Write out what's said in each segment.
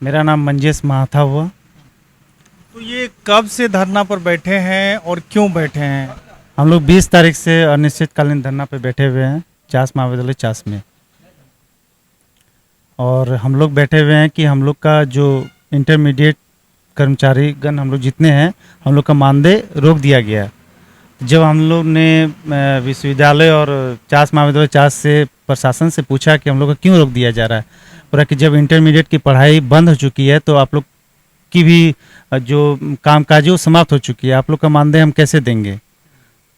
मेरा नाम मंजेश महाथा हुआ। तो ये कब से धरना पर बैठे हैं और क्यों बैठे हैं? हम लोग 20 तारीख से अनिश्चितकालीन धरना पे बैठे हुए हैं चास महाविद्यालय चास में। और हम लोग बैठे हुए हैं कि हम लोग का जो इंटरमीडिएट कर्मचारी गण हम लोग जितने हैं, हम लोग का मानदेय रोक दिया गया है। जब हम लोग ने विश्वविद्यालय और चास महाविद्यालय चास से प्रशासन से पूछा कि हम लोग का क्यों रोक दिया जा रहा है, पूरा कि जब इंटरमीडिएट की पढ़ाई बंद हो चुकी है तो आप लोग की भी जो कामकाज है वो समाप्त हो चुकी है, आप लोग का मानदेय हम कैसे देंगे।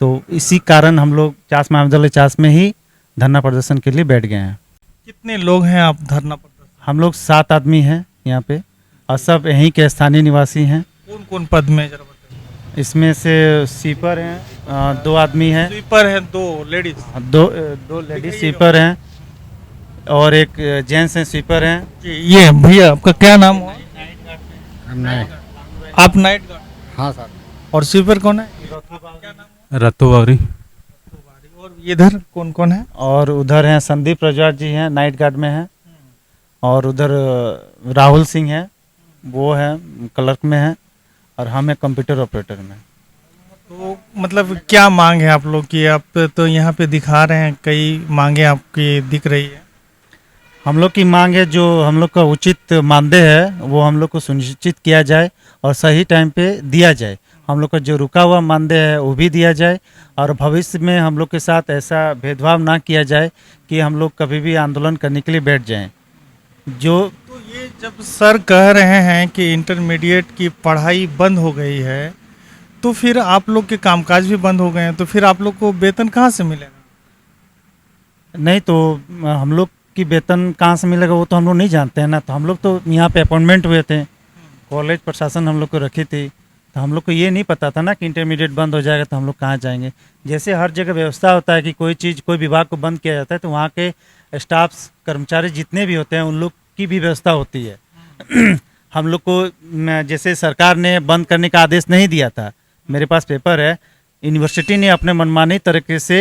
तो इसी कारण हम लोग चास महाविद्यालय चास में ही धरना प्रदर्शन के लिए बैठ गए हैं। कितने लोग हैं आप धरना प्रदर्शन? हम लोग 7 आदमी हैं यहाँ पे और सब यहीं के स्थानीय निवासी हैं। कौन कौन पद में जरा बताइए। इसमें से स्वीपर हैं 2 आदमी हैं, स्वीपर हैं 2 लेडीज। दो लेडीज स्वीपर हैं और एक जेंट्स हैं स्वीपर हैं। ये भैया आपका क्या नाम हुआ? नहीं। आप नाइट गार्ड हाँ सर। और स्वीपर कौन है? क्या नाम हुआ? रत्तो बावरी। और इधर कौन कौन है? और उधर हैं संदीप रजवाड़ जी हैं, नाइट गार्ड में हैं। और उधर राहुल सिंह हैं, वो हैं क्लर्क में हैं। और हम हैं कंप्यूटर ऑपरेटर में। तो मतलब क्या मांग है आप लोग की? आप तो यहाँ पे दिखा रहे हैं कई मांगे आपकी दिख रही है। हम लोग की मांग है जो हम लोग का उचित मानदेय है वो हम लोग को सुनिश्चित किया जाए और सही टाइम पे दिया जाए। हम लोग का जो रुका हुआ मानदेय है वो भी दिया जाए और भविष्य में हम लोग के साथ ऐसा भेदभाव ना किया जाए कि हम लोग कभी भी आंदोलन करने के लिए बैठ जाएं। जो तो ये जब सर कह रहे हैं कि इंटरमीडिएट की पढ़ाई बंद हो गई है तो फिर आप लोग के कामकाज भी बंद हो गए हैं, तो फिर आप लोग को वेतन कहाँ से मिलेगा? नहीं तो हम लोग की वेतन कहाँ से मिलेगा वो तो हम लोग नहीं जानते हैं ना। तो हम लोग तो यहाँ पे अपॉइंटमेंट हुए थे, कॉलेज प्रशासन हम लोग को रखी थी, तो हम लोग को ये नहीं पता था ना कि इंटरमीडिएट बंद हो जाएगा तो हम लोग कहाँ जाएंगे। जैसे हर जगह व्यवस्था होता है कि कोई चीज़ कोई विभाग को बंद किया जाता है तो वहाँ के स्टाफ्स कर्मचारी जितने भी होते हैं उन लोग की भी व्यवस्था होती है। हम लोग को जैसे सरकार ने बंद करने का आदेश नहीं दिया था, मेरे पास पेपर है, यूनिवर्सिटी ने अपने मनमानी तरीके से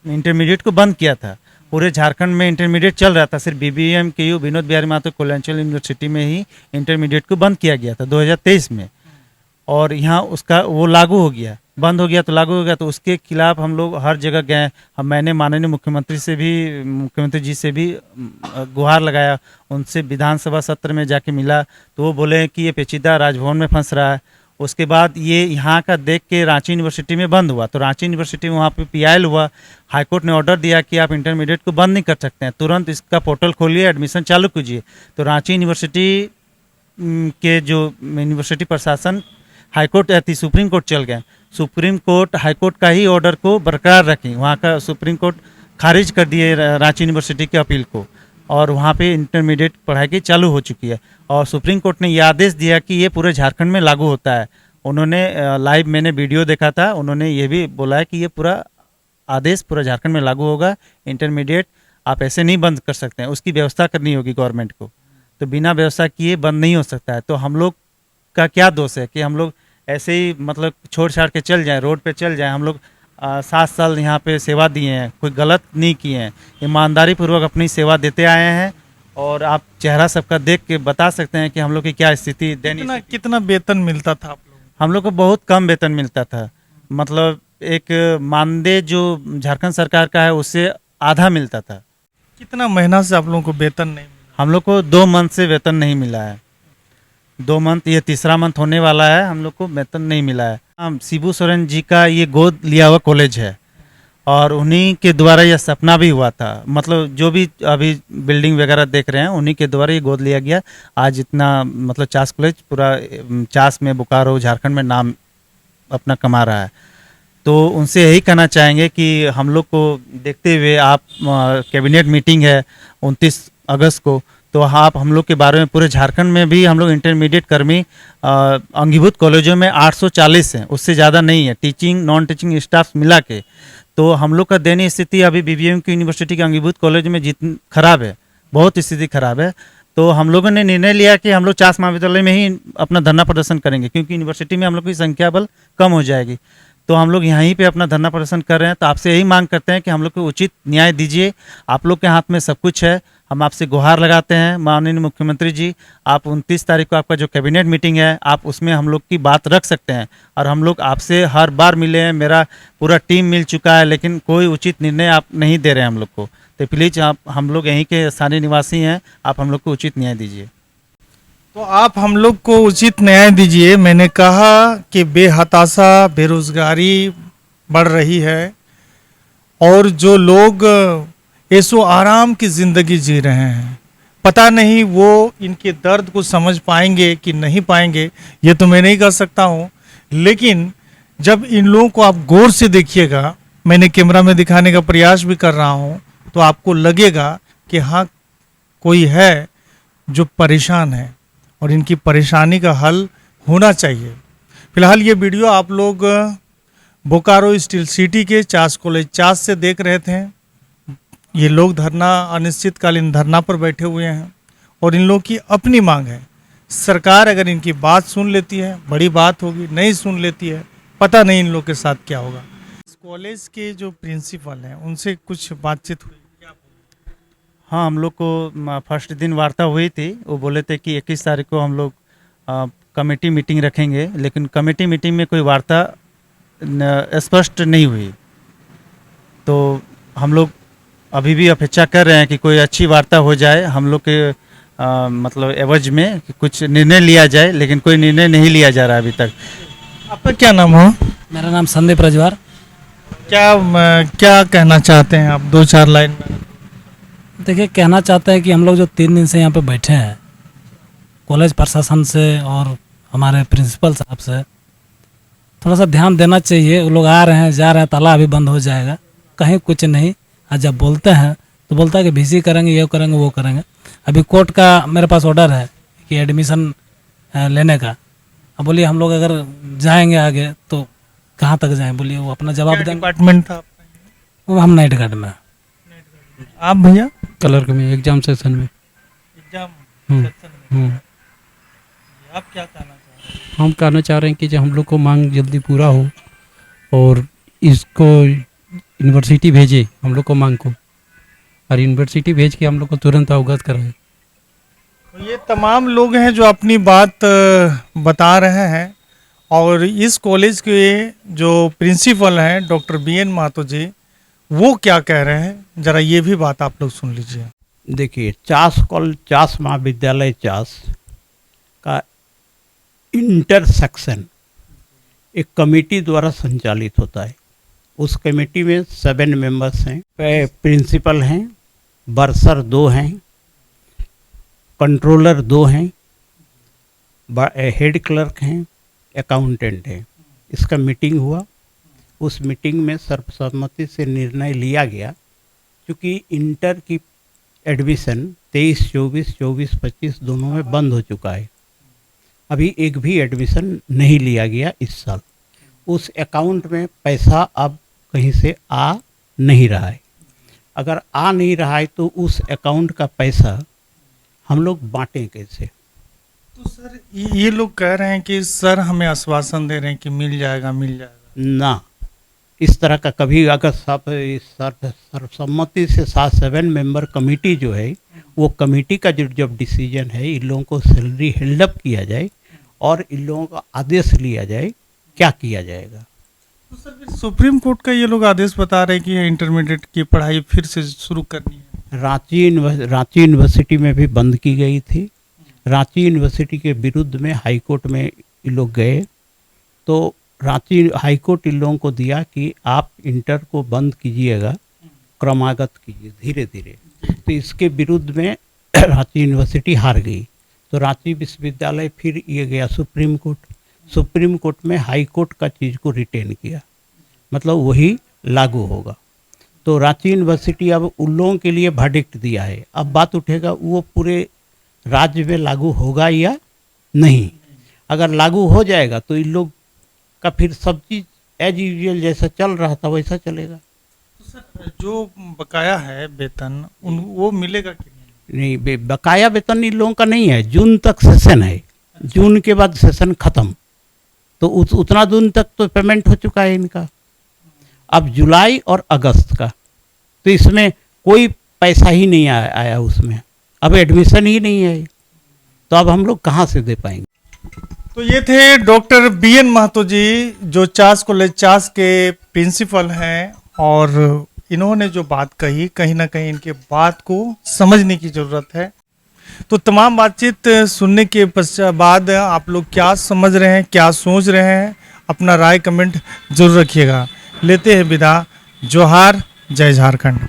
इंटरमीडिएट को बंद किया था। पूरे झारखंड में इंटरमीडिएट चल रहा था, सिर्फ बीबीएम के यू विनोद बिहारी महतो कोयलांचल यूनिवर्सिटी में ही इंटरमीडिएट को बंद किया गया था 2023 में। और यहाँ उसका वो लागू हो गया, बंद हो गया तो लागू हो गया, तो उसके खिलाफ हम लोग हर जगह गए। मैंने माननीय मुख्यमंत्री जी से भी गुहार लगाया, उनसे विधानसभा सत्र में जाके मिला तो वो बोले कि ये पेचीदा राजभवन में फंस रहा है। उसके बाद ये यहाँ का देख के रांची यूनिवर्सिटी में बंद हुआ, तो रांची यूनिवर्सिटी में वहाँ पे पीआईएल हुआ। हाईकोर्ट ने ऑर्डर दिया कि आप इंटरमीडिएट को बंद नहीं कर सकते हैं, तुरंत इसका पोर्टल खोलिए, एडमिशन चालू कीजिए। तो रांची यूनिवर्सिटी के जो यूनिवर्सिटी प्रशासन हाईकोर्ट थी, सुप्रीम कोर्ट चल गए। सुप्रीम कोर्ट हाईकोर्ट का ही ऑर्डर को बरकरार रखी, वहाँ का सुप्रीम कोर्ट खारिज कर दिए रांची यूनिवर्सिटी के अपील को, और वहाँ पे इंटरमीडिएट पढ़ाई की चालू हो चुकी है। और सुप्रीम कोर्ट ने ये आदेश दिया कि ये पूरे झारखंड में लागू होता है। उन्होंने लाइव मैंने वीडियो देखा था, उन्होंने ये भी बोला है कि ये पूरा आदेश पूरा झारखंड में लागू होगा, इंटरमीडिएट आप ऐसे नहीं बंद कर सकते हैं, उसकी व्यवस्था करनी होगी गवर्नमेंट को। तो बिना व्यवस्था किए बंद नहीं हो सकता है। तो हम लोग का क्या दोष है कि हम लोग ऐसे ही मतलब छोड़ छाड़ के चल जाएं, रोड पे चल जाएं। हम लोग 7 साल यहाँ पे सेवा दिए हैं, कोई गलत नहीं किए हैं, ईमानदारी पूर्वक अपनी सेवा देते आए हैं। और आप चेहरा सबका देख के बता सकते हैं कि हम लोग की क्या स्थिति दैनिक। कितना वेतन मिलता था आप लोग? हम लोग को बहुत कम वेतन मिलता था, मतलब एक मानदेय जो झारखंड सरकार का है उससे आधा मिलता था। कितना महीना से आप लोगों को वेतन नहीं मिला? हम लोग को 2 मंथ से वेतन नहीं मिला है, 2 मंथ, ये तीसरा मंथ होने वाला है, हम लोग को वेतन नहीं मिला है। शिबू सोरेन जी का ये गोद लिया हुआ कॉलेज है और उन्हीं के द्वारा यह सपना भी हुआ था। मतलब जो भी अभी बिल्डिंग वगैरह देख रहे हैं उन्हीं के द्वारा ये गोद लिया गया। आज इतना मतलब चास कॉलेज पूरा चास में बोकारो झारखंड में नाम अपना कमा रहा है। तो उनसे यही कहना चाहेंगे कि हम लोग को देखते हुए आप कैबिनेट मीटिंग है 29 अगस्त को, तो आप हम लोग के बारे में पूरे झारखंड में भी हम लोग इंटरमीडिएट कर्मी अंगीभूत कॉलेजों में 840 हैं, उससे ज़्यादा नहीं है, टीचिंग नॉन टीचिंग स्टाफ मिला के। तो हम लोग का दयनीय स्थिति अभी बीबीएम की यूनिवर्सिटी के अंगीभूत कॉलेज में जितनी खराब है, बहुत स्थिति खराब है। तो हम लोगों ने निर्णय लिया कि हम लोग चास महाविद्यालय में ही अपना धरना प्रदर्शन करेंगे, क्योंकि यूनिवर्सिटी में हम लोग की संख्या बल कम हो जाएगी। तो हम लोग यहीं पे अपना धरना प्रदर्शन कर रहे हैं। तो आपसे यही मांग करते हैं कि हम लोग को उचित न्याय दीजिए, आप लोग के हाथ में सब कुछ है। हम आपसे गुहार लगाते हैं माननीय मुख्यमंत्री जी, आप 29 तारीख को आपका जो कैबिनेट मीटिंग है आप उसमें हम लोग की बात रख सकते हैं। और हम लोग आपसे हर बार मिले हैं, मेरा पूरा टीम मिल चुका है, लेकिन कोई उचित निर्णय आप नहीं दे रहे हैं हम लोग को। तो प्लीज़ आप, हम लोग यहीं के स्थानीय निवासी हैं, आप हम लोग को उचित न्याय दीजिए। तो आप हम लोग को उचित न्याय दीजिए। मैंने कहा कि बेहताशा बेरोजगारी बढ़ रही है और जो लोग ऐसो आराम की ज़िंदगी जी रहे हैं, पता नहीं वो इनके दर्द को समझ पाएंगे कि नहीं पाएंगे, ये तो मैं नहीं कर सकता हूँ। लेकिन जब इन लोगों को आप गौर से देखिएगा, मैंने कैमरा में दिखाने का प्रयास भी कर रहा हूँ, तो आपको लगेगा कि हाँ कोई है जो परेशान है और इनकी परेशानी का हल होना चाहिए। फिलहाल ये वीडियो आप लोग बोकारो स्टील सिटी के चास कॉलेज चास से देख रहे थे। ये लोग धरना, अनिश्चितकालीन धरना पर बैठे हुए हैं और इन लोगों की अपनी मांग है। सरकार अगर इनकी बात सुन लेती है बड़ी बात होगी, नहीं सुन लेती है पता नहीं इन लोग के साथ क्या होगा। इस कॉलेज के जो प्रिंसिपल हैं उनसे कुछ बातचीत हुई? हाँ, हम लोग को फर्स्ट दिन वार्ता हुई थी। वो बोले थे कि 21 तारीख को हम लोग कमेटी मीटिंग रखेंगे, लेकिन कमेटी मीटिंग में कोई वार्ता स्पष्ट नहीं हुई। तो हम लोग अभी भी अपेक्षा कर रहे हैं कि कोई अच्छी वार्ता हो जाए, हम लोग के मतलब एवज में कि कुछ निर्णय लिया जाए, लेकिन कोई निर्णय नहीं लिया जा रहा है अभी तक। आपका क्या नाम हो? मेरा नाम संदीप रजवार। क्या कहना चाहते हैं आप 2-4 लाइन में? देखिए, कहना चाहते हैं कि हम लोग जो 3 दिन से यहाँ पे बैठे हैं, कॉलेज प्रशासन से और हमारे प्रिंसिपल साहब से थोड़ा सा ध्यान देना चाहिए। वो लोग आ रहे हैं जा रहे हैं, ताला अभी बंद हो जाएगा, कहीं कुछ नहीं। आज जब बोलते हैं तो बोलता है कि VC करेंगे, ये करेंगे, वो करेंगे। अभी कोर्ट का मेरे पास ऑर्डर है कि एडमिशन लेने का। अब बोलिए हम लोग अगर जाएंगे आगे तो कहाँ तक जाएं? बोलिए वो अपना जवाब देंगे। डिपार्टमेंट था वो हम नाइट गार्ड में। आप भैया? क्लर्क में एग्जाम सेशन में। एग्जाम हम्म, सेक्शन में। हम्म। आप क्या कहना चाहते हैं? हम कहना चाह रहे हैं कि जो हम लोग को मांग जल्दी पूरा हो और इसको यूनिवर्सिटी भेजे हम लोग को मांग को, और यूनिवर्सिटी भेज के हम लोग को तुरंत अवगत कराए। तो ये तमाम लोग हैं जो अपनी बात बता रहे हैं और इस कॉलेज के जो प्रिंसिपल हैं डॉक्टर BN महतो जी, वो क्या कह रहे हैं जरा ये भी बात आप लोग सुन लीजिए। देखिए, चास महाविद्यालय चास का इंटरसेक्शन एक कमेटी द्वारा संचालित होता है। उस कमेटी में 7 मेंबर्स हैं, प्रिंसिपल हैं, बर्सर 2 हैं, कंट्रोलर 2 हैं, हेड क्लर्क हैं, अकाउंटेंट हैं। इसका मीटिंग हुआ। उस मीटिंग में सर्वसम्मति से निर्णय लिया गया, क्योंकि इंटर की एडमिशन 23, 24, 24-25 दोनों में बंद हो चुका है। अभी एक भी एडमिशन नहीं लिया गया इस साल। उस अकाउंट में पैसा अब कहीं से आ नहीं रहा है। अगर आ नहीं रहा है तो उस अकाउंट का पैसा हम लोग बांटें कैसे? तो सर ये लोग कह रहे हैं कि सर हमें आश्वासन दे रहे हैं कि मिल जाएगा ना, इस तरह का कभी, अगर सर्वसम्मति से 7 मेंबर कमेटी जो है, वो कमेटी का जब डिसीजन है, इन लोगों को सैलरी हेल्डअप किया जाए और इन लोगों का आदेश लिया जाए, क्या किया जाएगा। तो सर फिर सुप्रीम कोर्ट का ये लोग आदेश बता रहे हैं कि ये इंटरमीडिएट की पढ़ाई फिर से शुरू करनी है। रांची यूनिवर्सिटी में भी बंद की गई थी। रांची यूनिवर्सिटी के विरुद्ध में हाई कोर्ट में ये लोग गए, तो रांची हाई कोर्ट इन लोगों को दिया कि आप इंटर को बंद कीजिएगा, क्रमागत कीजिए धीरे धीरे। तो इसके विरुद्ध में रांची यूनिवर्सिटी हार गई। तो रांची विश्वविद्यालय फिर ये गया सुप्रीम कोर्ट। सुप्रीम कोर्ट में हाई कोर्ट का चीज़ को रिटेन किया, मतलब वही लागू होगा। तो रांची यूनिवर्सिटी अब उन लोगों के लिए वर्डिक्ट दिया है। अब बात उठेगा वो पूरे राज्य में लागू होगा या नहीं। अगर लागू हो जाएगा तो इन लोग का फिर सब चीज़ एज यूजुअल जैसा चल रहा था वैसा चलेगा। तो सर जो बकाया है वेतन वो मिलेगा कि नहीं, बकाया वेतन इन लोगों का नहीं है। जून तक सेशन है, जून के बाद सेशन खत्म, तो उतना दिन तक तो पेमेंट हो चुका है इनका। अब जुलाई और अगस्त का, तो इसमें कोई पैसा ही नहीं आया उसमें, अब एडमिशन ही नहीं है, तो अब हम लोग कहाँ से दे पाएंगे। तो ये थे डॉक्टर BN महतो जी, जो चास कॉलेज चास के प्रिंसिपल हैं, और इन्होंने जो बात कही, कहीं ना कहीं इनके बात को समझने की ज़रूरत है। तो तमाम बातचीत सुनने के पश्चात बाद आप लोग क्या समझ रहे हैं, क्या सोच रहे हैं, अपना राय कमेंट जरूर रखिएगा। लेते हैं विदा। जोहार, जय झारखंड।